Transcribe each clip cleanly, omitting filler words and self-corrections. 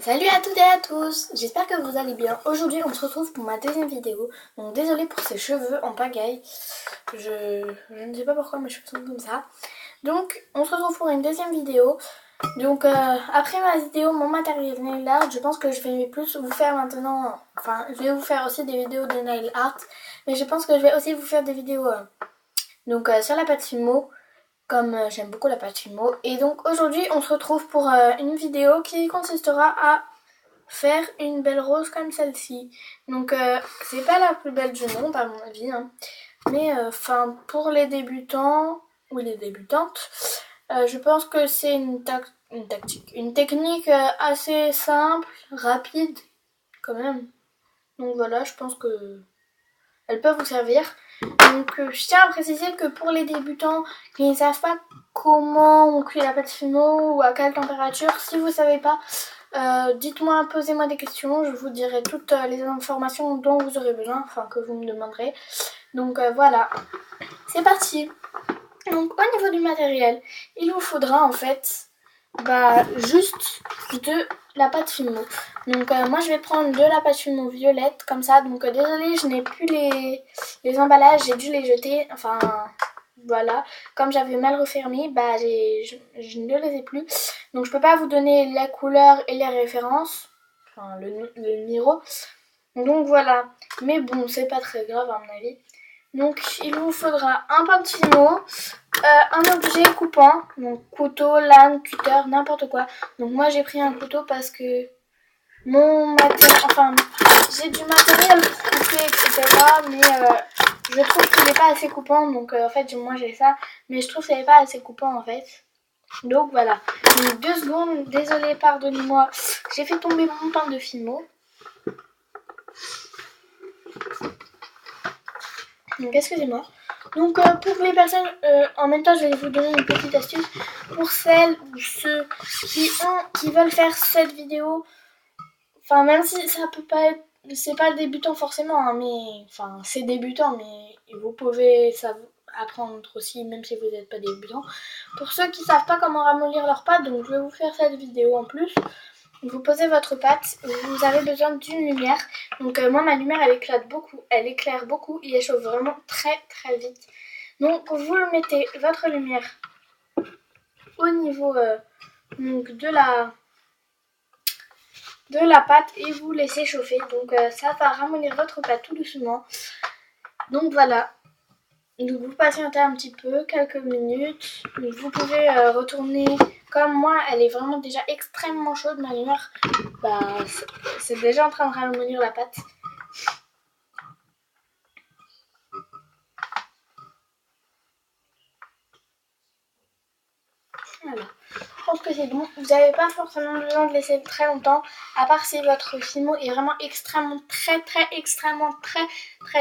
Salut à toutes et à tous, j'espère que vous allez bien. Aujourd'hui on se retrouve pour ma deuxième vidéo. Donc désolée pour ces cheveux en pagaille. Je ne sais pas pourquoi mes cheveux sont comme ça. Donc on se retrouve pour une deuxième vidéo. Donc après ma vidéo mon matériel nail art, je pense que je vais plus vous faire maintenant. Enfin je vais vous faire aussi des vidéos de nail art. Mais je pense que je vais aussi vous faire des vidéos sur la pâte Fimo. Comme j'aime beaucoup la pâte Fimo. Et donc aujourd'hui on se retrouve pour une vidéo qui consistera à faire une belle rose comme celle-ci. Donc c'est pas la plus belle du monde à mon avis, hein. Mais pour les débutants ou les débutantes, je pense que c'est une technique assez simple, rapide quand même. Donc voilà, je pense que elles peuvent vous servir. Donc je tiens à préciser que pour les débutants qui ne savent pas comment on cuit la pâte Fimo ou à quelle température, si vous ne savez pas, dites-moi, posez-moi des questions, je vous dirai toutes les informations dont vous aurez besoin, enfin que vous me demanderez. Donc voilà, c'est parti. Donc au niveau du matériel, il vous faudra en fait juste de la pâte Fimo. Donc moi je vais prendre de la pâte Fimo violette comme ça. Donc désolée, je n'ai plus les emballages, j'ai dû les jeter. Enfin voilà, comme j'avais mal refermé, je ne les ai plus. Donc je peux pas vous donner la couleur et les références, enfin le numéro. Donc voilà, mais bon c'est pas très grave à mon avis. Donc il vous faudra un pain de Fimo, un objet coupant, donc couteau, lame, cutter, n'importe quoi. Donc moi j'ai pris un couteau parce que j'ai du matériel pour couper, etc. Mais je trouve qu'il n'est pas assez coupant, donc en fait moi j'ai ça, mais je trouve qu'il n'est pas assez coupant en fait. Donc voilà, donc 2 secondes, désolée, pardonnez-moi, j'ai fait tomber mon pain de Fimo. Donc excusez-moi. Donc pour les personnes, en même temps je vais vous donner une petite astuce. Pour celles ou ceux qui veulent faire cette vidéo, enfin même si ça peut pas être, c'est pas débutant forcément, hein, mais enfin c'est débutant, mais vous pouvez apprendre aussi même si vous n'êtes pas débutant. Pour ceux qui savent pas comment ramollir leurs pâtes, donc je vais vous faire cette vidéo en plus. Vous posez votre pâte, vous avez besoin d'une lumière. Donc moi ma lumière elle éclaire beaucoup et elle chauffe vraiment très très vite. Donc vous mettez votre lumière au niveau de la pâte et vous laissez chauffer. Donc ça va ramollir votre pâte tout doucement. Donc voilà. Donc vous patientez un petit peu, quelques minutes. Donc, vous pouvez retourner. Comme moi, elle est vraiment déjà extrêmement chaude, ma lumière. C'est déjà en train de ramollir la pâte. Voilà. Je pense que c'est bon. Vous n'avez pas forcément besoin de laisser très longtemps. À part si votre Fimo est vraiment extrêmement très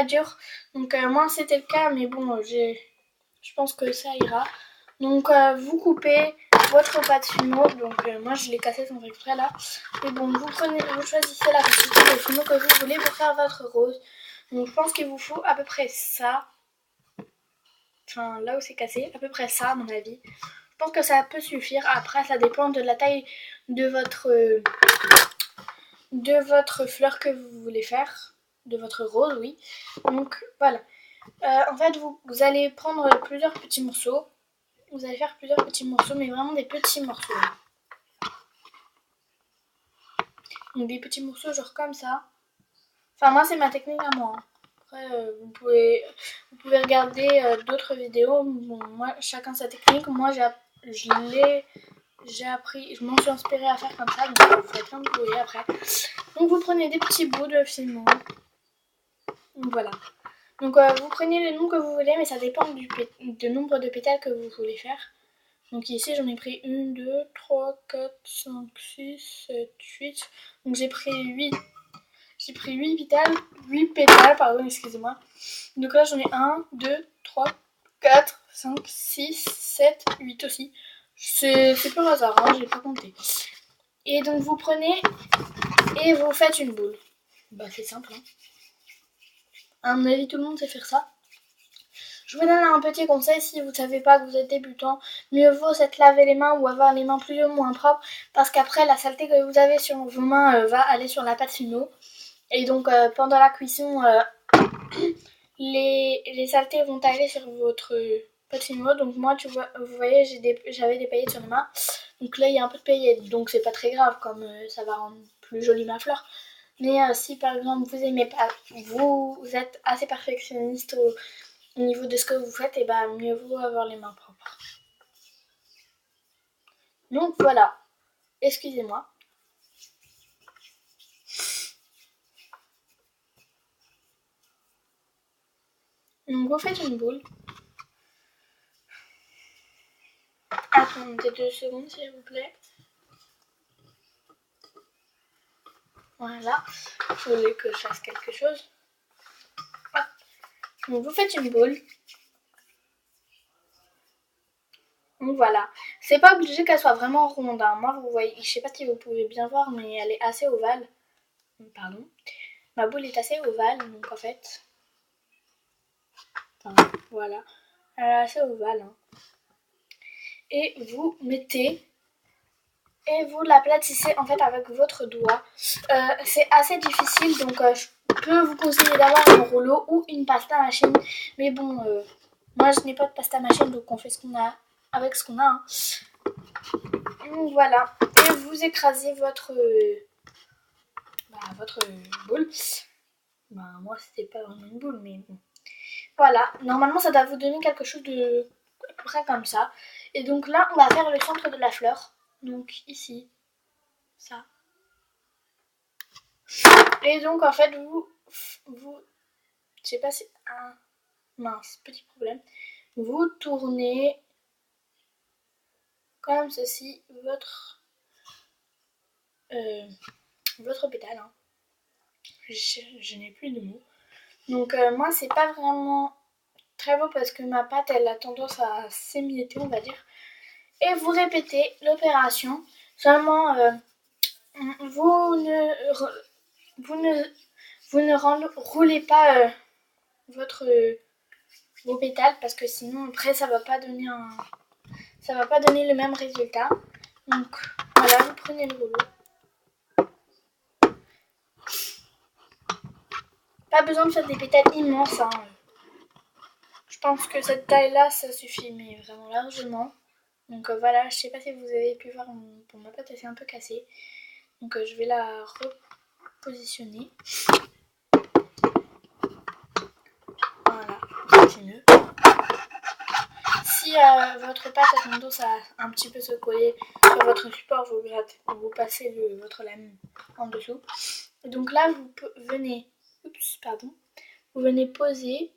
dur. Donc moi c'était le cas. Mais bon, je pense que ça ira. Donc vous coupez votre pâte Fimo. Donc moi je l'ai cassée sans exprès là. Mais bon, vous choisissez la quantité de Fimo que vous voulez pour faire votre rose. Donc je pense qu'il vous faut à peu près ça. Enfin là où c'est cassé, à peu près ça à mon avis. Je pense que ça peut suffire. Après ça dépend de la taille de votre fleur que vous voulez faire. De votre rose, oui. Donc voilà. En fait vous allez prendre plusieurs petits morceaux. Vous allez faire plusieurs petits morceaux, mais vraiment des petits morceaux. Donc des petits morceaux genre comme ça. Enfin moi c'est ma technique à moi. Après vous pouvez regarder d'autres vidéos. Bon, moi chacun sa technique. Moi j'ai appris, je m'en suis inspirée à faire comme ça. Donc vous faites comme vous voulez après. Donc vous prenez des petits bouts de Fimo. Donc voilà. Donc vous prenez le nombre que vous voulez, mais ça dépend du nombre de pétales que vous voulez faire. Donc ici j'en ai pris 1, 2, 3, 4, 5, 6, 7, 8. Donc j'ai pris 8 pétales, pardon, excusez-moi. Donc là j'en ai 1, 2, 3, 4, 5, 6, 7, 8 aussi. C'est pur hasard, hein, j'ai pas compté. Et donc vous prenez et vous faites une boule. C'est simple, hein. À mon avis tout le monde sait faire ça. Je vous donne un petit conseil si vous ne savez pas que vous êtes débutant, mieux vaut s'être laver les mains ou avoir les mains plus ou moins propres parce qu'après la saleté que vous avez sur vos mains va aller sur la pâte fino. Et donc pendant la cuisson, les saletés vont aller sur votre pâte fino. Donc moi, vous voyez, j'avais des paillettes sur les mains. Donc là, il y a un peu de paillettes, donc c'est pas très grave, comme ça va rendre plus jolie ma fleur. Mais si par exemple vous aimez pas, vous êtes assez perfectionniste au niveau de ce que vous faites, et bah mieux vaut avoir les mains propres. Donc voilà, excusez-moi. Donc vous faites une boule. Attendez 2 secondes s'il vous plaît. Voilà, je voulais que je fasse quelque chose. Hop. Donc vous faites une boule. Donc voilà, c'est pas obligé qu'elle soit vraiment ronde, hein. Moi vous voyez, je sais pas si vous pouvez bien voir, mais elle est assez ovale. Pardon. Ma boule est assez ovale, donc en fait, enfin, voilà, elle est assez ovale. Hein. Et vous mettez, et vous l'aplatissez en fait avec votre doigt. C'est assez difficile, donc je peux vous conseiller d'avoir un rouleau ou une pasta machine. Mais bon, moi je n'ai pas de pasta machine, donc on fait ce qu'on a avec ce qu'on a. Hein. Donc voilà, et vous écrasez votre boule. Bah, moi c'était pas vraiment une boule, mais bon. Voilà, normalement ça doit vous donner quelque chose de à peu près comme ça. Et donc là, on va faire le centre de la fleur. Donc ici, ça. Et donc en fait, je sais pas si... Ah, mince, petit problème. Vous tournez comme ceci votre pétale. Hein. Je n'ai plus de mots. Donc moi, c'est pas vraiment très beau parce que ma pâte, elle a tendance à s'émietter, on va dire. Et vous répétez l'opération. Seulement, vous ne roulez pas vos pétales parce que sinon après ça va pas donner le même résultat. Donc voilà, vous prenez le rouleau. Pas besoin de faire des pétales immenses. Hein. Je pense que cette taille là ça suffit mais vraiment largement. Donc voilà, je sais pas si vous avez pu voir, pour ma pâte elle s'est un peu cassée. Donc je vais la repositionner. Voilà, c'est mieux. Si votre pâte a tendance à un petit peu se coller sur votre support, vous passez votre lame en dessous. Et donc là, vous venez poser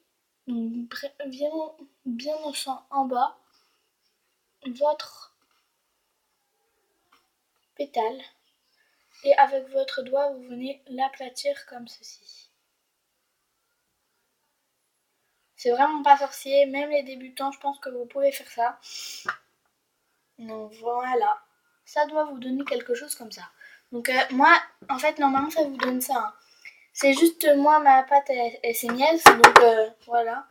donc, bien en bas votre pétale. Et avec votre doigt, vous venez l'aplatir comme ceci. C'est vraiment pas sorcier, même les débutants, je pense que vous pouvez faire ça. Donc voilà, ça doit vous donner quelque chose comme ça. Donc moi, en fait, normalement, ça vous donne ça. Hein. C'est juste moi, ma pâte, elle s'émiesse, donc voilà.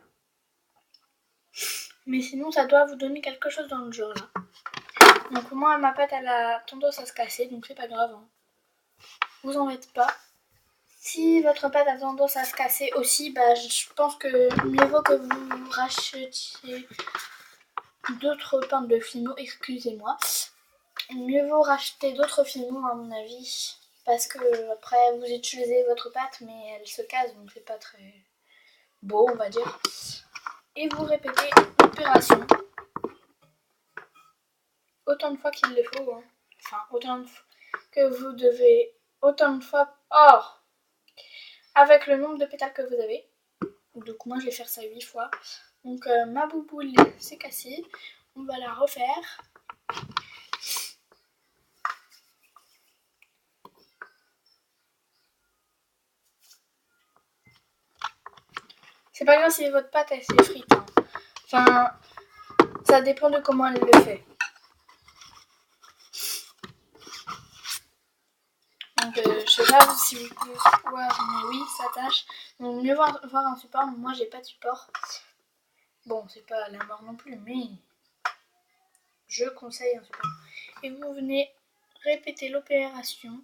Mais sinon, ça doit vous donner quelque chose dans le genre là. Donc moi, ma pâte, elle a tendance à se casser, donc c'est pas grave. Hein. Vous en faites pas. Si votre pâte a tendance à se casser aussi, bah, je pense que mieux vaut que vous rachetiez d'autres peintes de Fimo, excusez-moi. Mieux vaut racheter d'autres Fimo à mon avis. Parce que après vous utilisez votre pâte mais elle se casse donc c'est pas très beau on va dire. Et vous répétez l'opération autant de fois qu'il le faut. Hein. Enfin autant de fois que vous devez. Autant de fois. Or avec le nombre de pétales que vous avez. Donc moi je vais faire ça 8 fois. Donc ma bouboule s'est cassée. On va la refaire. C'est pas grave si votre pâte elle s'effrite. Hein. Enfin, ça dépend de comment elle le fait. Donc je sais pas si vous pouvez voir, mais oui, ça tâche. Donc mieux voir un support, mais moi j'ai pas de support. Bon, c'est pas la mort non plus, mais je conseille un super. Et vous venez répéter l'opération.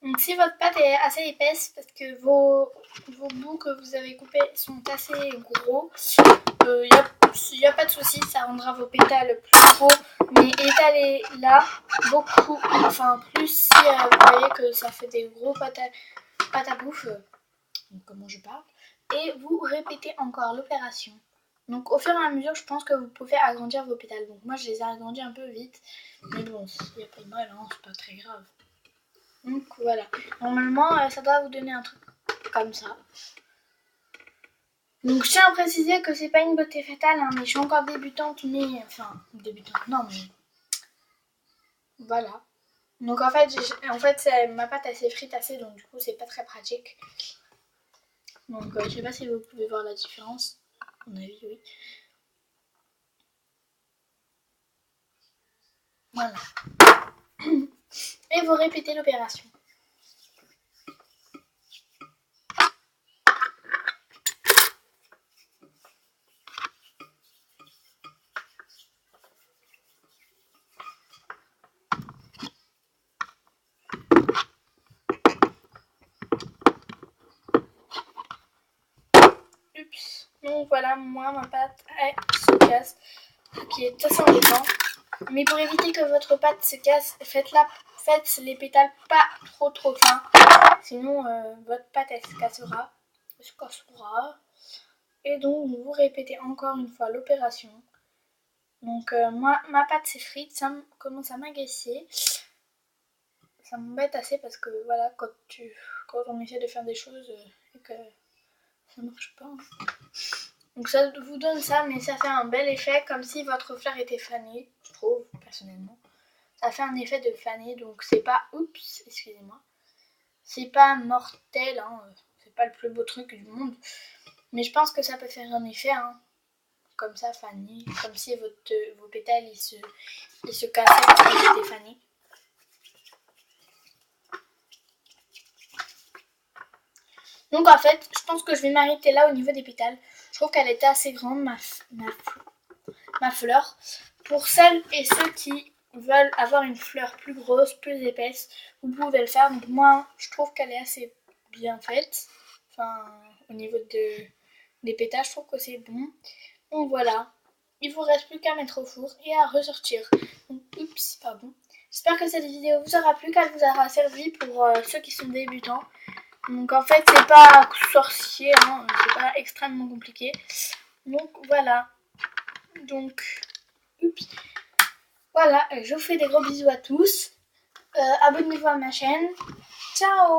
Donc si votre pâte est assez épaisse, parce que vos bouts que vous avez coupés sont assez gros, il n'y a pas de souci, ça rendra vos pétales plus gros, mais étalez là beaucoup, enfin plus si vous voyez que ça fait des gros pâtes à bouffe, comment je parle, et vous répétez encore l'opération. Donc au fur et à mesure, je pense que vous pouvez agrandir vos pétales. Donc moi je les ai agrandis un peu vite, mais bon, il n'y a pas de mal, hein, c'est pas très grave. Donc voilà, normalement ça doit vous donner un truc comme ça. Donc je tiens à préciser que c'est pas une beauté fatale, hein, mais je suis encore débutante, mais enfin débutante non mais voilà. Donc en fait ma pâte elle s'est fritassée, donc du coup c'est pas très pratique. Donc je sais pas si vous pouvez voir la différence. À mon avis oui. Voilà. Et vous répétez l'opération. Oups. Donc voilà, moi ma pâte elle se casse, ce qui est assez embêtant. Mais pour éviter que votre pâte se casse, faites les pétales pas trop fins. Sinon votre pâte elle se cassera. Et donc vous répétez encore une fois l'opération. Donc moi ma pâte s'est frite, ça commence à m'agacer. Ça m'embête assez parce que voilà, quand on essaie de faire des choses et que ça marche pas. Hein. Donc ça vous donne ça, mais ça fait un bel effet comme si votre fleur était fanée, je trouve personnellement. Ça fait un effet de fanée, donc c'est pas, oups, excusez-moi, c'est pas mortel, hein, c'est pas le plus beau truc du monde, mais je pense que ça peut faire un effet, hein, comme ça fané, comme si vos pétales ils se cassaient parce qu'ils étaient fanés. Donc en fait, je pense que je vais m'arrêter là au niveau des pétales. Je trouve qu'elle était assez grande, ma fleur. Pour celles et ceux qui veulent avoir une fleur plus grosse, plus épaisse, vous pouvez le faire. Donc moi, je trouve qu'elle est assez bien faite. Enfin, au niveau des pétales, je trouve que c'est bon. Donc voilà, il vous reste plus qu'à mettre au four et à ressortir. Donc, oups, pardon. J'espère que cette vidéo vous aura plu, qu'elle vous aura servi pour ceux qui sont débutants. Donc en fait, c'est pas sorcier, hein, c'est pas extrêmement compliqué. Donc voilà. Donc, oups. Voilà, je vous fais des gros bisous à tous. Abonnez-vous à ma chaîne. Ciao!